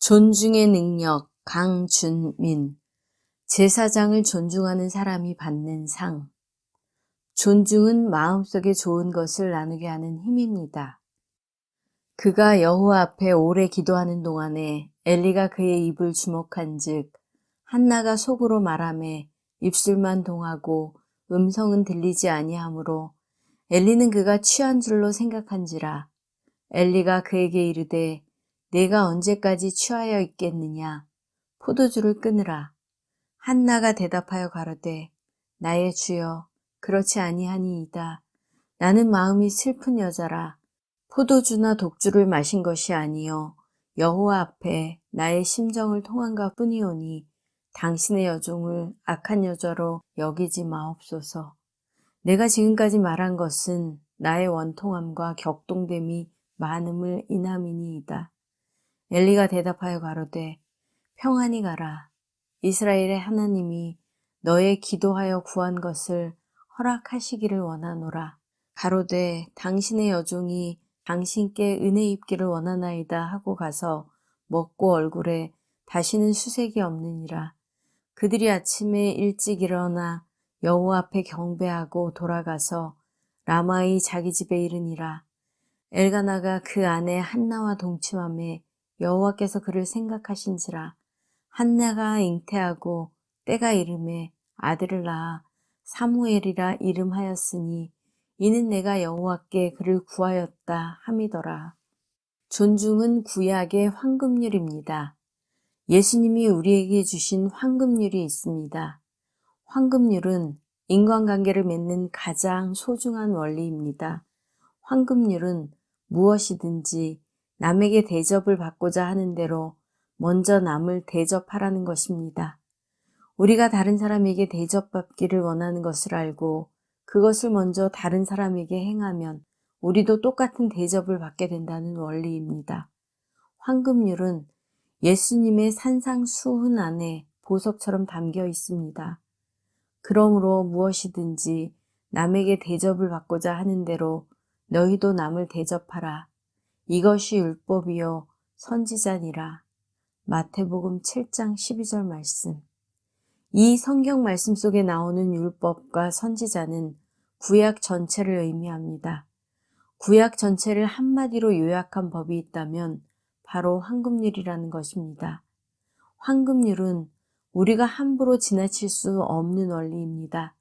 존중의 능력 강준민. 제사장을 존중하는 사람이 받는 상. 존중은 마음속에 좋은 것을 나누게 하는 힘입니다. 그가 여호와 앞에 오래 기도하는 동안에 엘리가 그의 입을 주목한즉 한나가 속으로 말하매 입술만 동하고 음성은 들리지 아니하므로 엘리는 그가 취한 줄로 생각한지라. 엘리가 그에게 이르되 내가 언제까지 취하여 있겠느냐. 포도주를 끊으라. 한나가 대답하여 가로되 나의 주여 그렇지 아니하니이다. 나는 마음이 슬픈 여자라. 포도주나 독주를 마신 것이 아니요 여호와 앞에 나의 심정을 통한가 뿐이오니 당신의 여종을 악한 여자로 여기지 마옵소서. 내가 지금까지 말한 것은 나의 원통함과 격동됨이 많음을 인함이니이다. 엘리가 대답하여 가로되 평안히 가라. 이스라엘의 하나님이 너의 기도하여 구한 것을 허락하시기를 원하노라. 가로되 당신의 여종이 당신께 은혜 입기를 원하나이다 하고 가서 먹고 얼굴에 다시는 수색이 없느니라. 그들이 아침에 일찍 일어나 여호와 앞에 경배하고 돌아가서 라마의 자기 집에 이르니라. 엘가나가 그 아내 한나와 동침하매 여호와께서 그를 생각하신지라. 한나가 잉태하고 때가 이름에 아들을 낳아 사무엘이라 이름하였으니 이는 내가 여호와께 그를 구하였다 함이더라. 존중은 구약의 황금률입니다. 예수님이 우리에게 주신 황금률이 있습니다. 황금률은 인간관계를 맺는 가장 소중한 원리입니다. 황금률은 무엇이든지 남에게 대접을 받고자 하는 대로 먼저 남을 대접하라는 것입니다. 우리가 다른 사람에게 대접받기를 원하는 것을 알고 그것을 먼저 다른 사람에게 행하면 우리도 똑같은 대접을 받게 된다는 원리입니다. 황금률은 예수님의 산상수훈 안에 보석처럼 담겨 있습니다. 그러므로 무엇이든지 남에게 대접을 받고자 하는 대로 너희도 남을 대접하라. 이것이 율법이요 선지자니라. 마태복음 7장 12절 말씀. 이 성경 말씀 속에 나오는 율법과 선지자는 구약 전체를 의미합니다. 구약 전체를 한마디로 요약한 법이 있다면 바로 황금률이라는 것입니다. 황금률은 우리가 함부로 지나칠 수 없는 원리입니다.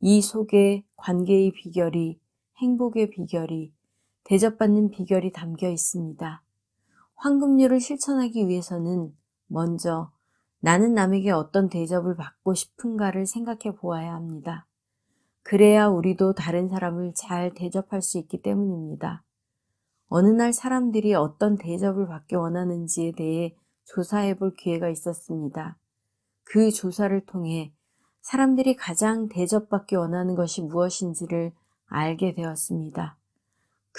이 속에 관계의 비결이, 행복의 비결이, 대접받는 비결이 담겨 있습니다. 황금률을 실천하기 위해서는 먼저 나는 남에게 어떤 대접을 받고 싶은가를 생각해 보아야 합니다. 그래야 우리도 다른 사람을 잘 대접할 수 있기 때문입니다. 어느 날 사람들이 어떤 대접을 받기 원하는지에 대해 조사해 볼 기회가 있었습니다. 그 조사를 통해 사람들이 가장 대접받기 원하는 것이 무엇인지를 알게 되었습니다.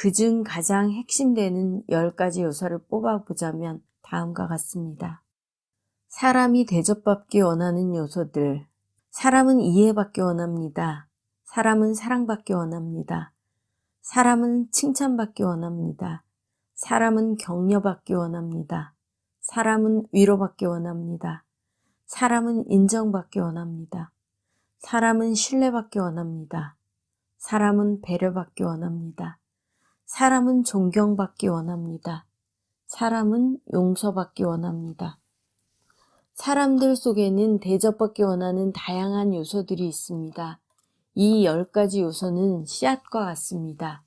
그중 가장 핵심되는 10가지 요소를 뽑아보자면 다음과 같습니다. 사람이 대접받기 원하는 요소들. 사람은 이해받기 원합니다. 사람은 사랑받기 원합니다. 사람은 칭찬받기 원합니다. 사람은 격려받기 원합니다. 사람은 위로받기 원합니다. 사람은 인정받기 원합니다. 사람은 신뢰받기 원합니다. 사람은 배려받기 원합니다. 사람은 존경받기 원합니다. 사람은 용서받기 원합니다. 사람들 속에는 대접받기 원하는 다양한 요소들이 있습니다. 이 10가지 요소는 씨앗과 같습니다.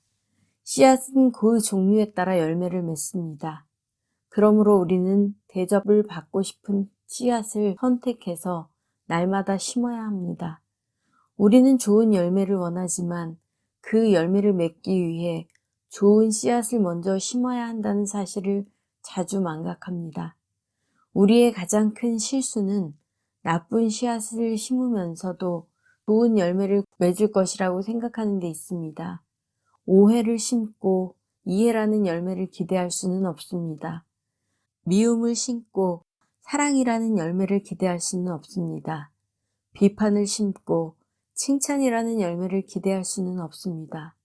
씨앗은 그 종류에 따라 열매를 맺습니다. 그러므로 우리는 대접을 받고 싶은 씨앗을 선택해서 날마다 심어야 합니다. 우리는 좋은 열매를 원하지만 그 열매를 맺기 위해 좋은 씨앗을 먼저 심어야 한다는 사실을 자주 망각합니다. 우리의 가장 큰 실수는 나쁜 씨앗을 심으면서도 좋은 열매를 맺을 것이라고 생각하는 데 있습니다. 오해를 심고 이해라는 열매를 기대할 수는 없습니다. 미움을 심고 사랑이라는 열매를 기대할 수는 없습니다. 비판을 심고 칭찬이라는 열매를 기대할 수는 없습니다.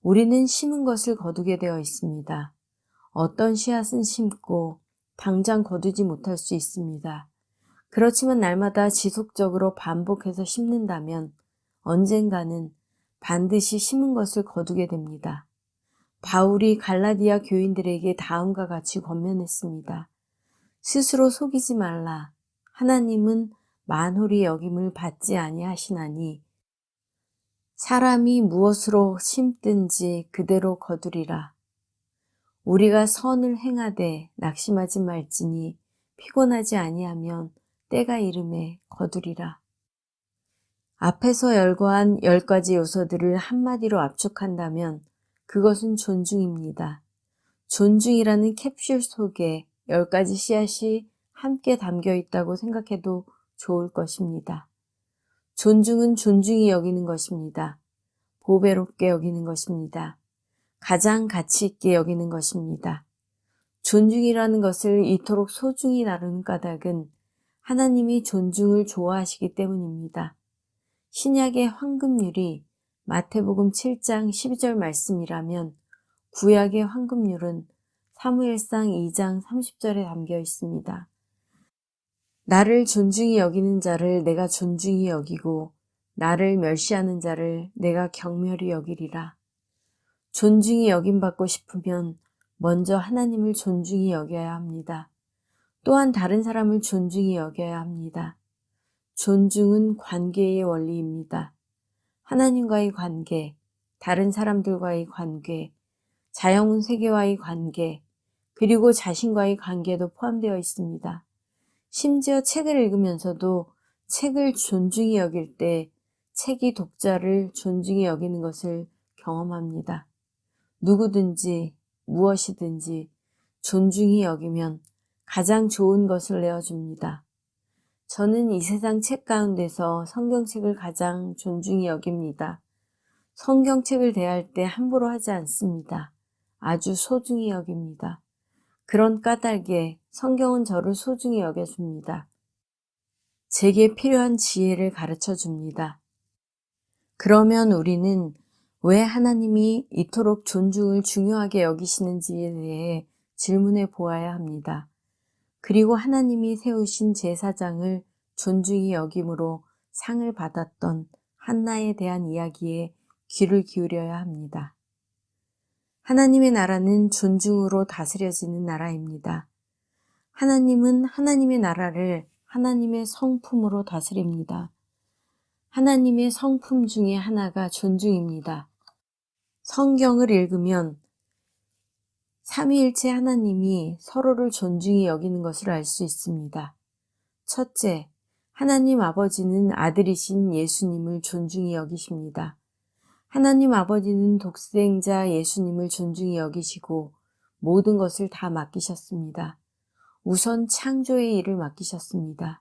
우리는 심은 것을 거두게 되어 있습니다. 어떤 씨앗은 심고 당장 거두지 못할 수 있습니다. 그렇지만 날마다 지속적으로 반복해서 심는다면 언젠가는 반드시 심은 것을 거두게 됩니다. 바울이 갈라디아 교인들에게 다음과 같이 권면했습니다. 스스로 속이지 말라. 하나님은 만홀히 여김을 받지 아니하시나니 사람이 무엇으로 심든지 그대로 거두리라. 우리가 선을 행하되 낙심하지 말지니 피곤하지 아니하면 때가 이름에 거두리라. 앞에서 열거한 10가지 요소들을 한마디로 압축한다면 그것은 존중입니다. 존중이라는 캡슐 속에 10가지 씨앗이 함께 담겨 있다고 생각해도 좋을 것입니다. 존중은 존중이 여기는 것입니다. 보배롭게 여기는 것입니다. 가장 가치 있게 여기는 것입니다. 존중이라는 것을 이토록 소중히 다루는 까닭은 하나님이 존중을 좋아하시기 때문입니다. 신약의 황금률이 마태복음 7장 12절 말씀이라면 구약의 황금률은 사무엘상 2장 30절에 담겨 있습니다. 나를 존중히 여기는 자를 내가 존중히 여기고 나를 멸시하는 자를 내가 경멸히 여기리라. 존중이 여김받고 싶으면 먼저 하나님을 존중히 여겨야 합니다. 또한 다른 사람을 존중히 여겨야 합니다. 존중은 관계의 원리입니다. 하나님과의 관계, 다른 사람들과의 관계, 자연 세계와의 관계, 그리고 자신과의 관계도 포함되어 있습니다. 심지어 책을 읽으면서도 책을 존중히 여길 때 책이 독자를 존중히 여기는 것을 경험합니다. 누구든지 무엇이든지 존중히 여기면 가장 좋은 것을 내어줍니다. 저는 이 세상 책 가운데서 성경책을 가장 존중히 여깁니다. 성경책을 대할 때 함부로 하지 않습니다. 아주 소중히 여깁니다. 그런 까닭에 성경은 저를 소중히 여겨줍니다. 제게 필요한 지혜를 가르쳐 줍니다. 그러면 우리는 왜 하나님이 이토록 존중을 중요하게 여기시는지에 대해 질문해 보아야 합니다. 그리고 하나님이 세우신 제사장을 존중히 여김으로 상을 받았던 한나에 대한 이야기에 귀를 기울여야 합니다. 하나님의 나라는 존중으로 다스려지는 나라입니다. 하나님은 하나님의 나라를 하나님의 성품으로 다스립니다. 하나님의 성품 중에 하나가 존중입니다. 성경을 읽으면 삼위일체 하나님이 서로를 존중히 여기는 것을 알 수 있습니다. 첫째, 하나님 아버지는 아들이신 예수님을 존중히 여기십니다. 하나님 아버지는 독생자 예수님을 존중히 여기시고 모든 것을 다 맡기셨습니다. 우선 창조의 일을 맡기셨습니다.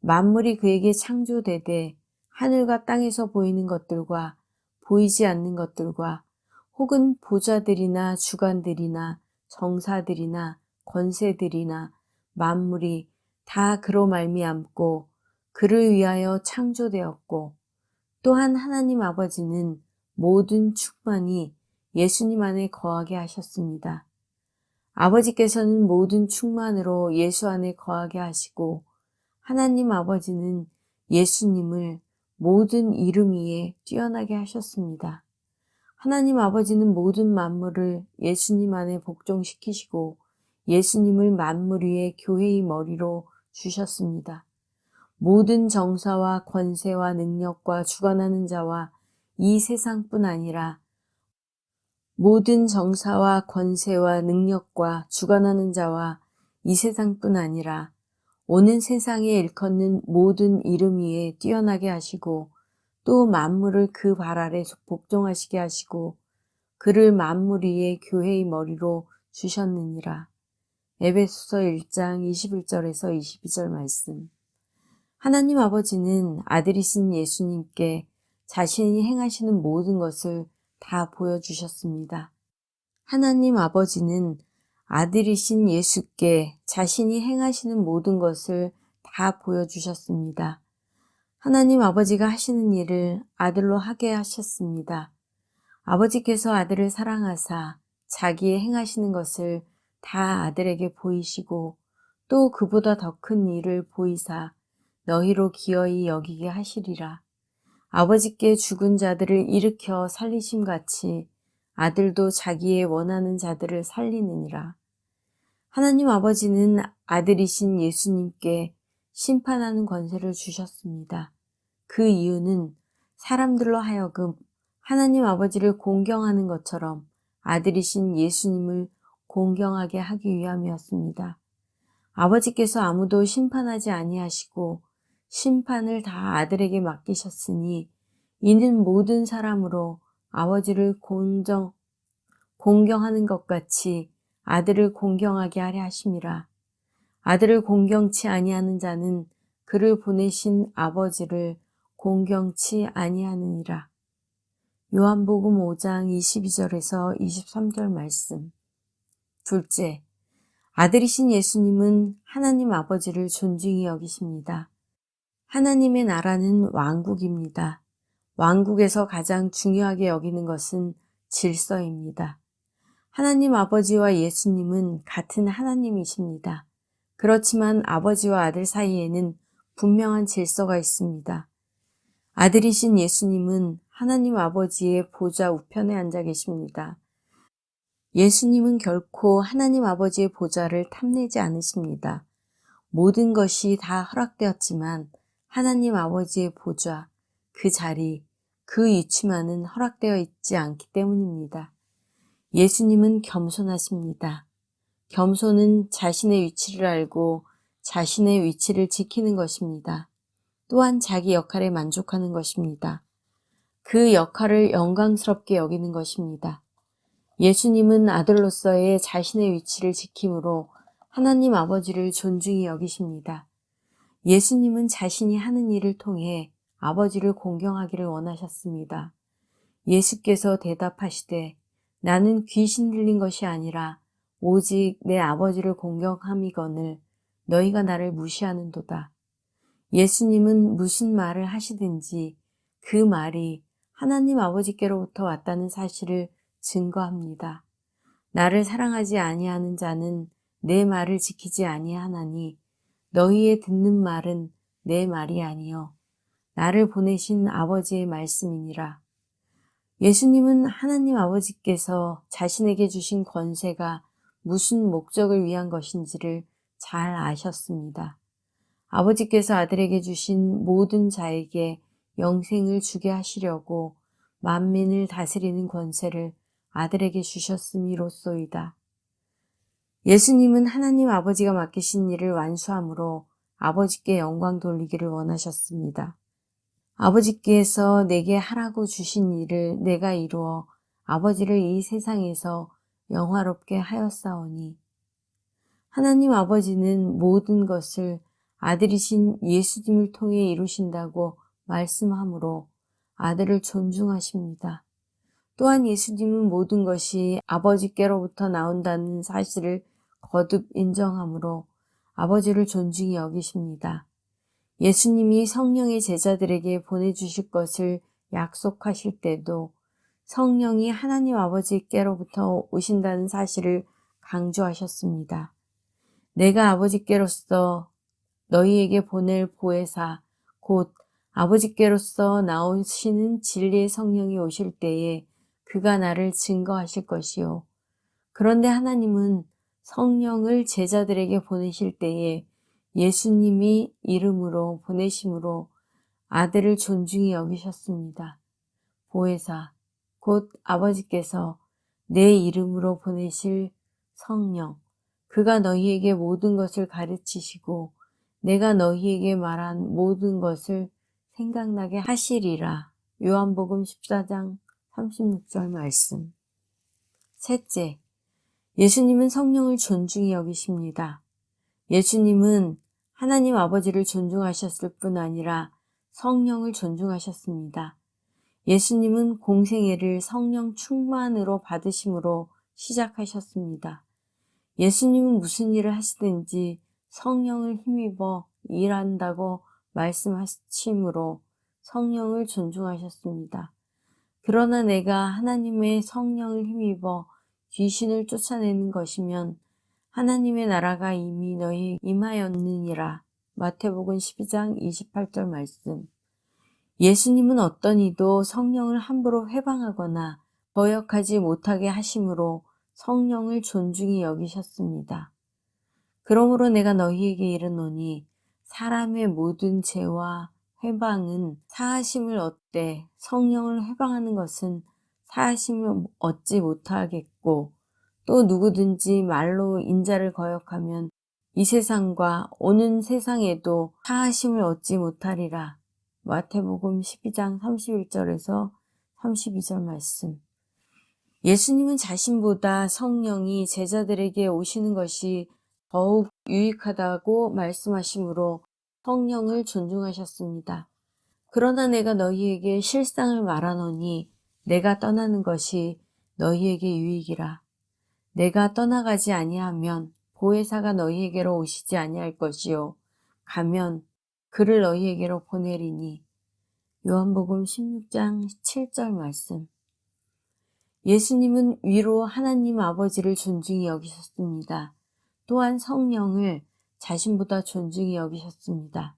만물이 그에게 창조되되 하늘과 땅에서 보이는 것들과 보이지 않는 것들과 혹은 보좌들이나 주관들이나 정사들이나 권세들이나 만물이 다 그로 말미암고 그를 위하여 창조되었고 또한 하나님 아버지는 모든 충만이 예수님 안에 거하게 하셨습니다. 아버지께서는 모든 충만으로 예수 안에 거하게 하시고 하나님 아버지는 예수님을 모든 이름 위에 뛰어나게 하셨습니다. 하나님 아버지는 모든 만물을 예수님 안에 복종시키시고 예수님을 만물 위에 교회의 머리로 주셨습니다. 모든 정사와 권세와 능력과 주관하는 자와 이 세상뿐 아니라 모든 정사와 권세와 능력과 주관하는 자와 이 세상뿐 아니라 오는 세상에 일컫는 모든 이름 위에 뛰어나게 하시고 또 만물을 그 발 아래 복종하시게 하시고 그를 만물 위에 교회의 머리로 주셨느니라. 에베소서 1장 21절에서 22절 말씀. 하나님 아버지는 아들이신 예수님께 자신이 행하시는 모든 것을 다 보여주셨습니다. 하나님 아버지는 아들이신 예수께 자신이 행하시는 모든 것을 다 보여주셨습니다. 하나님 아버지가 하시는 일을 아들로 하게 하셨습니다. 아버지께서 아들을 사랑하사 자기의 행하시는 것을 다 아들에게 보이시고 또 그보다 더 큰 일을 보이사 너희로 기어이 여기게 하시리라. 아버지께 죽은 자들을 일으켜 살리심같이 아들도 자기의 원하는 자들을 살리느니라. 하나님 아버지는 아들이신 예수님께 심판하는 권세를 주셨습니다. 그 이유는 사람들로 하여금 하나님 아버지를 공경하는 것처럼 아들이신 예수님을 공경하게 하기 위함이었습니다. 아버지께서 아무도 심판하지 아니하시고 심판을 다 아들에게 맡기셨으니 이는 모든 사람으로 아버지를 공경하는 것 같이 아들을 공경하게 하려 하심이라. 아들을 공경치 아니하는 자는 그를 보내신 아버지를 공경치 아니하느니라. 요한복음 5장 22절에서 23절 말씀. 둘째, 아들이신 예수님은 하나님 아버지를 존중히 여기십니다. 하나님의 나라는 왕국입니다. 왕국에서 가장 중요하게 여기는 것은 질서입니다. 하나님 아버지와 예수님은 같은 하나님이십니다. 그렇지만 아버지와 아들 사이에는 분명한 질서가 있습니다. 아들이신 예수님은 하나님 아버지의 보좌 우편에 앉아 계십니다. 예수님은 결코 하나님 아버지의 보좌를 탐내지 않으십니다. 모든 것이 다 허락되었지만 하나님 아버지의 보좌, 그 자리, 그 위치만은 허락되어 있지 않기 때문입니다. 예수님은 겸손하십니다. 겸손은 자신의 위치를 알고 자신의 위치를 지키는 것입니다. 또한 자기 역할에 만족하는 것입니다. 그 역할을 영광스럽게 여기는 것입니다. 예수님은 아들로서의 자신의 위치를 지킴으로 하나님 아버지를 존중히 여기십니다. 예수님은 자신이 하는 일을 통해 아버지를 공경하기를 원하셨습니다. 예수께서 대답하시되 나는 귀신 들린 것이 아니라 오직 내 아버지를 공경함이거늘 너희가 나를 무시하는도다. 예수님은 무슨 말을 하시든지 그 말이 하나님 아버지께로부터 왔다는 사실을 증거합니다. 나를 사랑하지 아니하는 자는 내 말을 지키지 아니하나니 너희의 듣는 말은 내 말이 아니요 나를 보내신 아버지의 말씀이니라. 예수님은 하나님 아버지께서 자신에게 주신 권세가 무슨 목적을 위한 것인지를 잘 아셨습니다. 아버지께서 아들에게 주신 모든 자에게 영생을 주게 하시려고 만민을 다스리는 권세를 아들에게 주셨음이로소이다. 예수님은 하나님 아버지가 맡기신 일을 완수함으로 아버지께 영광 돌리기를 원하셨습니다. 아버지께서 내게 하라고 주신 일을 내가 이루어 아버지를 이 세상에서 영화롭게 하였사오니 하나님 아버지는 모든 것을 아들이신 예수님을 통해 이루신다고 말씀하므로 아들을 존중하십니다. 또한 예수님은 모든 것이 아버지께로부터 나온다는 사실을 거듭 인정하므로 아버지를 존중히 여기십니다. 예수님이 성령의 제자들에게 보내주실 것을 약속하실 때도 성령이 하나님 아버지께로부터 오신다는 사실을 강조하셨습니다. 내가 아버지께로서 너희에게 보낼 보혜사 곧 아버지께로서 나오시는 진리의 성령이 오실 때에 그가 나를 증거하실 것이요. 그런데 하나님은 성령을 제자들에게 보내실 때에 예수님이 이름으로 보내심으로 아들을 존중히 여기셨습니다. 보혜사, 곧 아버지께서 내 이름으로 보내실 성령, 그가 너희에게 모든 것을 가르치시고 내가 너희에게 말한 모든 것을 생각나게 하시리라. 요한복음 14장 36절 말씀. 셋째, 예수님은 성령을 존중히 여기십니다. 예수님은 하나님 아버지를 존중하셨을 뿐 아니라 성령을 존중하셨습니다. 예수님은 공생애를 성령 충만으로 받으심으로 시작하셨습니다. 예수님은 무슨 일을 하시든지 성령을 힘입어 일한다고 말씀하심으로 성령을 존중하셨습니다. 그러나 내가 하나님의 성령을 힘입어 귀신을 쫓아내는 것이면 하나님의 나라가 이미 너희에 임하였느니라. 마태복음 12장 28절 말씀. 예수님은 어떤 이도 성령을 함부로 회방하거나 거역하지 못하게 하심으로 성령을 존중히 여기셨습니다. 그러므로 내가 너희에게 이르노니 사람의 모든 죄와 회방은 사하심을 얻되 성령을 회방하는 것은 사하심을 얻지 못하겠고, 또 누구든지 말로 인자를 거역하면 이 세상과 오는 세상에도 사하심을 얻지 못하리라. 마태복음 12장 31절에서 32절 말씀. 예수님은 자신보다 성령이 제자들에게 오시는 것이 더욱 유익하다고 말씀하시므로 성령을 존중하셨습니다. 그러나 내가 너희에게 실상을 말하노니 내가 떠나는 것이 너희에게 유익이라. 내가 떠나가지 아니하면 보혜사가 너희에게로 오시지 아니할 것이요 가면 그를 너희에게로 보내리니. 요한복음 16장 7절 말씀. 예수님은 위로 하나님 아버지를 존중히 여기셨습니다. 또한 성령을 자신보다 존중히 여기셨습니다.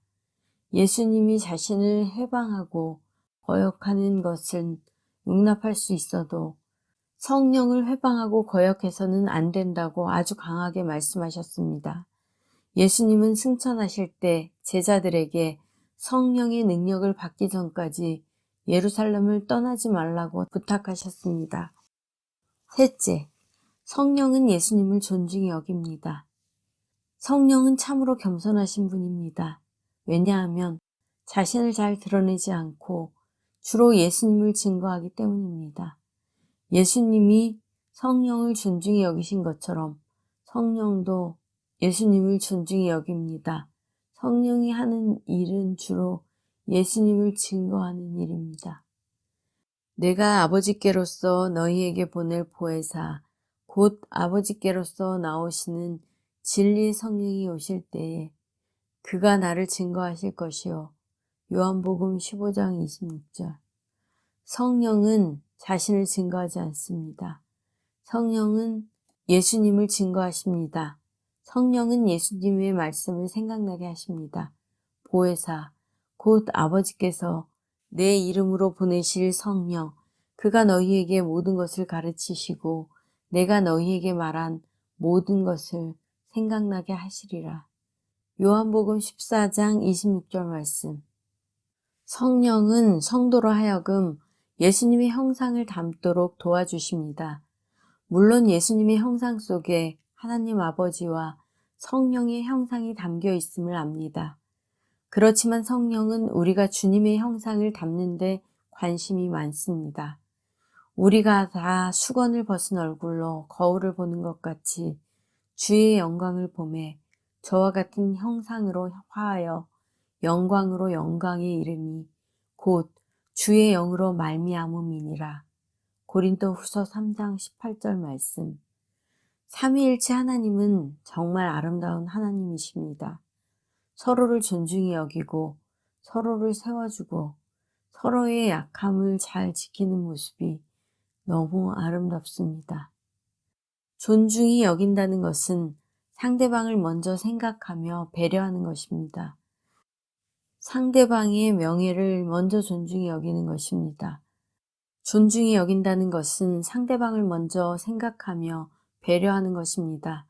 예수님이 자신을 회방하고 거역하는 것은 용납할 수 있어도 성령을 회방하고 거역해서는 안 된다고 아주 강하게 말씀하셨습니다. 예수님은 승천하실 때 제자들에게 성령의 능력을 받기 전까지 예루살렘을 떠나지 말라고 부탁하셨습니다. 셋째, 성령은 예수님을 존중히 여깁니다. 성령은 참으로 겸손하신 분입니다. 왜냐하면 자신을 잘 드러내지 않고 주로 예수님을 증거하기 때문입니다. 예수님이 성령을 존중히 여기신 것처럼 성령도 예수님을 존중히 여깁니다. 성령이 하는 일은 주로 예수님을 증거하는 일입니다. 내가 아버지께로서 너희에게 보낼 보혜사, 곧 아버지께로서 나오시는 진리 성령이 오실 때에 그가 나를 증거하실 것이요. 요한복음 15장 26절. 성령은 자신을 증거하지 않습니다. 성령은 예수님을 증거하십니다. 성령은 예수님의 말씀을 생각나게 하십니다. 보혜사, 곧 아버지께서 내 이름으로 보내실 성령, 그가 너희에게 모든 것을 가르치시고 내가 너희에게 말한 모든 것을 생각나게 하시리라. 요한복음 14장 26절 말씀. 성령은 성도로 하여금 예수님의 형상을 담도록 도와주십니다. 물론 예수님의 형상 속에 하나님 아버지와 성령의 형상이 담겨 있음을 압니다. 그렇지만 성령은 우리가 주님의 형상을 담는 데 관심이 많습니다. 우리가 다 수건을 벗은 얼굴로 거울을 보는 것 같이 주의 영광을 보매 저와 같은 형상으로 화하여 영광으로 영광에 이르니 곧 주의 영으로 말미암음이니라. 고린도후서 3장 18절 말씀. 삼위일체 하나님은 정말 아름다운 하나님이십니다. 서로를 존중히 여기고 서로를 세워주고 서로의 약함을 잘 지키는 모습이 너무 아름답습니다. 존중히 여긴다는 것은 상대방을 먼저 생각하며 배려하는 것입니다. 상대방의 명예를 먼저 존중히 여기는 것입니다. 존중히 여긴다는 것은 상대방을 먼저 생각하며 배려하는 것입니다.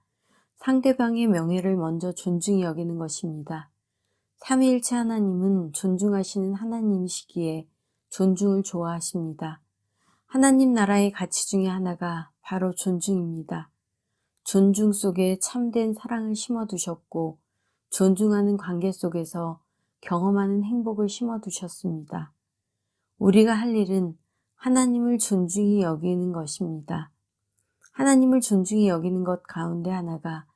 상대방의 명예를 먼저 존중히 여기는 것입니다. 삼위일체 하나님은 존중하시는 하나님이시기에 존중을 좋아하십니다. 하나님 나라의 가치 중에 하나가 바로 존중입니다. 존중 속에 참된 사랑을 심어두셨고 존중하는 관계 속에서 경험하는 행복을 심어두셨습니다. 우리가 할 일은 하나님을 존중히 여기는 것입니다. 하나님을 존중히 여기는 것 가운데 하나가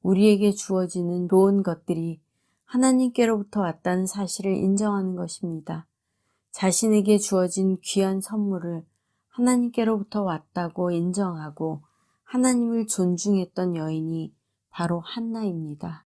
우리에게 주어지는 좋은 것들이 하나님께로부터 왔다는 사실을 인정하는 것입니다. 자신에게 주어진 귀한 선물을 하나님께로부터 왔다고 인정하고 하나님을 존중했던 여인이 바로 한나입니다.